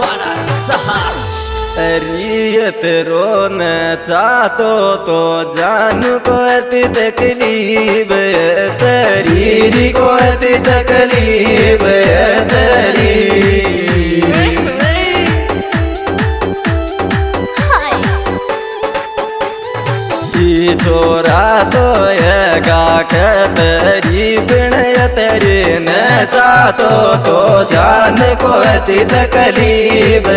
पछवाड़ा सहार रियत रोने चाहतो तो जानू को अति तकलीफ तेरी को अति तकलीफ तेरी छोरा तो ये गाखतरी बिणय तेरी न चाहतो तो जान को अति तकलीफ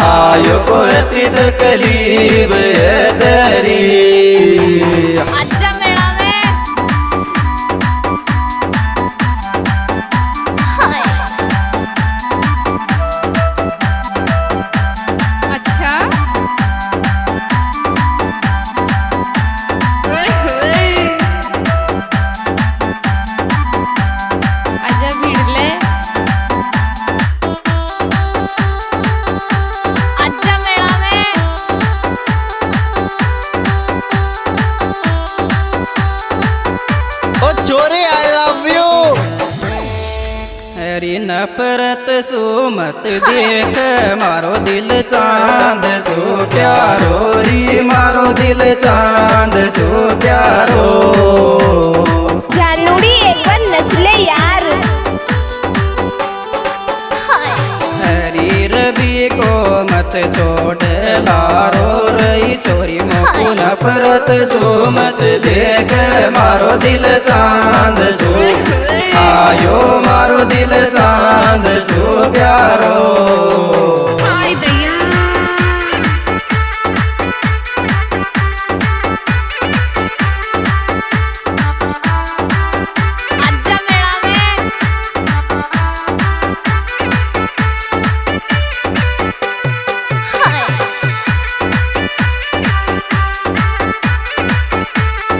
आयो को अति तकलीफ तेरी आजा मेळा में अच्छा आजा भिडले आजा मेळा में ओ चोरी आई लव यू हरी नफरत सो मत देख मारो दिल चांद सो प्यारो री मारो दिल चांद सो प्यारो जानूड़ी एक बार नचले यार हरी रवि को मत छोड़ लारो रही छोरी मोको नफरत सो मत देख मारो दिल चांद सो आयो मारो दिल चांद सो प्यारो आजा मेळा में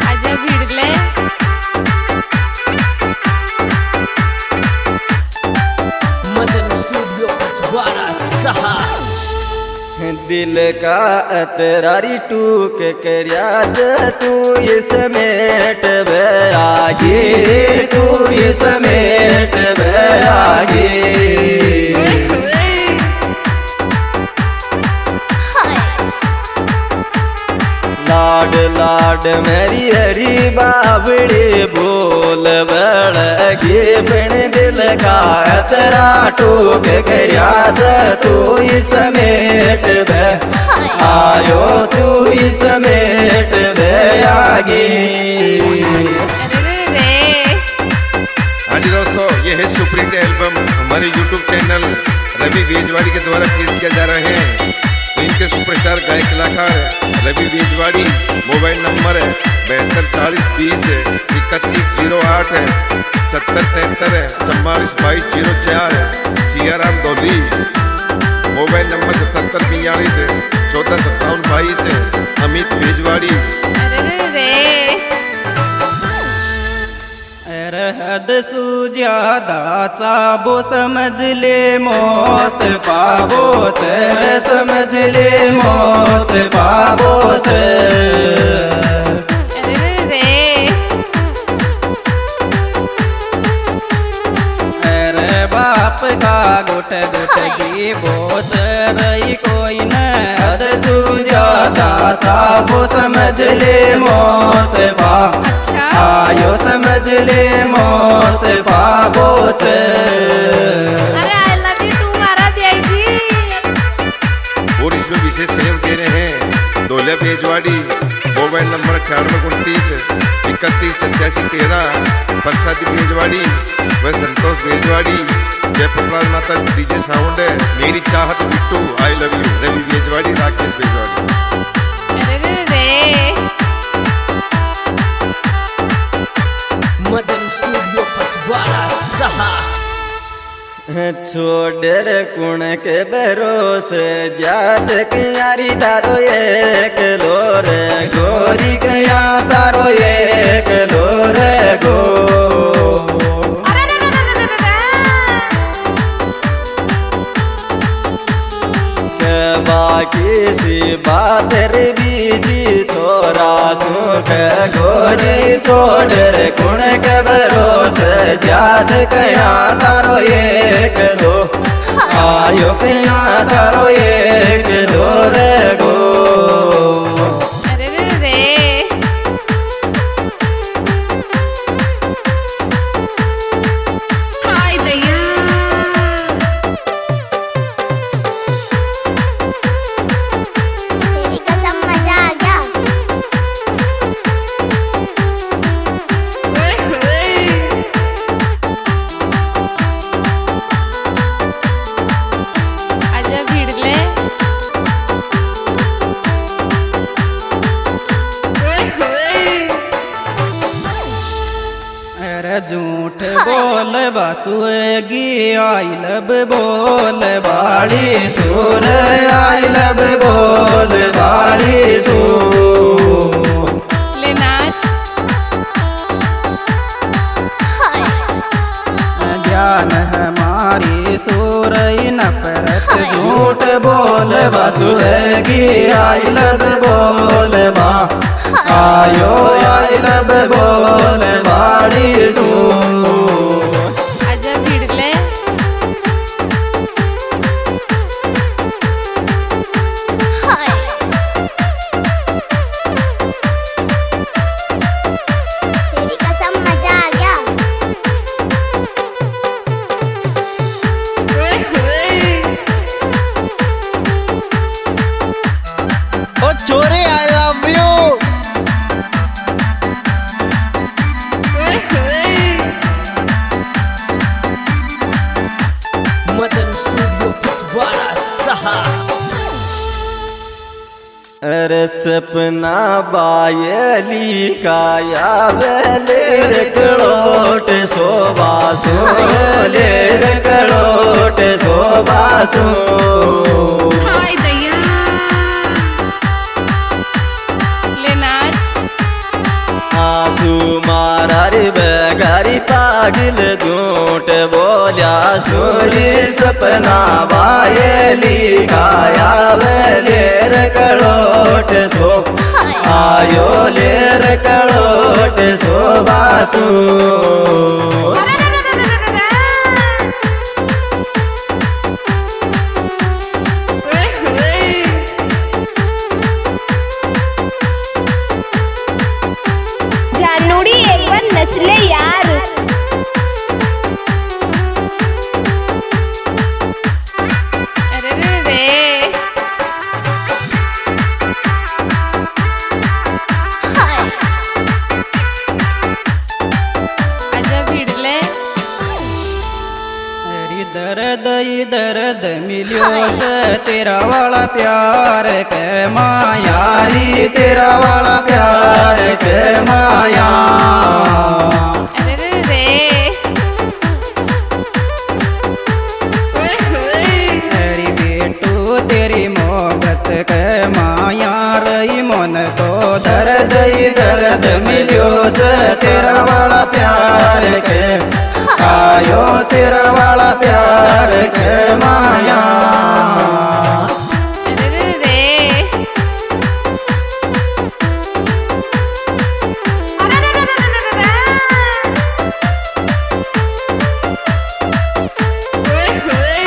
आजा भिडले मदन स्टूडियो पछवाड़ा सहार दिल का अतरारी टूक करया तू ये समेट बे आगे तू ये समेट बे आगे लाड लाड मेरी हरी बाबड़ी बोल बड़गे बिन दिल का अतरा टूक करया तू ही समेट बे आयो तू ही समेट बे आगे अरे रे हाँ जी दोस्तों, ये है सुपर हिट एल्बम हमारे यूट्यूब चैनल रवि बेजवाड़ी के द्वारा पेश किया जा रहे हैं। तो इनके सुपरस्टार गायक कलाकार रवि बेजवाड़ी। मोबाइल नंबर है 724020 है, 3108 है, 7073 है, 442204 है। सियाराम दौली। मोबाइल नंबर 7742 है, 145722 है। अमित बेजवाड़ी। अरे रे रहद सु ज्यादा चाबो समझ ले मौत पाबो तेरे समझ ले मौत पाबो अरे रे अरे बाप का गुट गुट की बोझ रही कोई न हद सु ज्यादा चाबो समझ ले मौत पा अच्छा आयो समझ ले मौत पाबो अरे आई लव यू टू मारा द्यायची और इसमें विशेष सहयोग दे रहे हैं दोले बेजवाड़ी। Mobile number 9829 318713। प्रसादी बेजवाड़ी व संतोष बेजवाड़ी। जयप्रकाश माता डीजे साउंड है। मेरी चाहत Bittu I love you Ravi Bezwadi Rakesh Bezwadi. अरे रे मदन स्टूडियो पछवाड़ा सहार छोड़ कुण के भरोसे जात कियारी तारो एक लोर गोरी गया तारो एक लोर गो बाकी सी बात रे बीजी थोड़ा सुख गोरी छोड़ रे कुण के भरोसे जात कया तारो एक लो आयो कया तारो एक जोर गो अरे रे रे हाय दैया तेरी कसम मजा आ गया। ओए होए आजा भिड़ले ओए होए अरे झूठ बोल बासुएगी आई लब बोल बाड़ी सुर आई लब बोल बाड़ी सुर ले नाच जान हमारी सुरई नफरत झूठ बोल बसुएगी आई लब बोल बा आयो आई लब बोल बाड़ी सू आजा भिड़ले तेरी कसम मजा आ गया। ओए होए ओ चोरे आई लव यू ओए होए मदन स्टूडियो पचवाड़ा सहा अरे सपना बायली काया बेलेर कड़ोट सोबा सो लेर कड़ोट सोबा सो हाय दैया ले नाच आंसू मारा रे बेगारी पागिल झूठ बोलिया सूरी सपना बायली काया बेलेर कड़ोट सो आयो लेर कड़ोट सो बासू ओए होए जानूड़ी एक बार नचले यार। अरे रे रे आजा भिड़ले दर्द मिलियो से तेरा वाला प्यार के मायारी तेरा वाला प्यार के माया अरे रे रे ओए होए तेरी बेटू तेरी मोहब्बत के माया रही मन तो दर्द मिलियो से तेरा वाला प्यार के आयो तेरा वाला प्यार के माया अरे रे रे ओए होए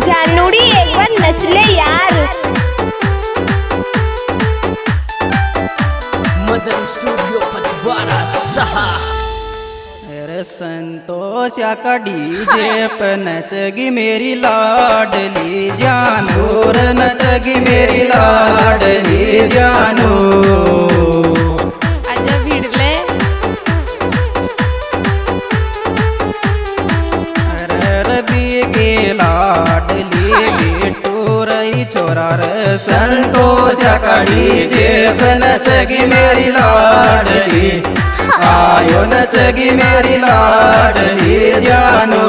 जानूड़ी एक बार नचले यार। मदन स्टूडियो पचवाड़ा सहा अरे संतोष या का डीजे पे नचगी मेरी लाडली जानूर नचगी मेरी लाडली जानू आजा भिड़ले अरे रवि के लाडली बेटू रही छोरा रे संतोष या का डीजे पे नचगी मेरी लाडली आयो नचगी मेरी लाडली जानू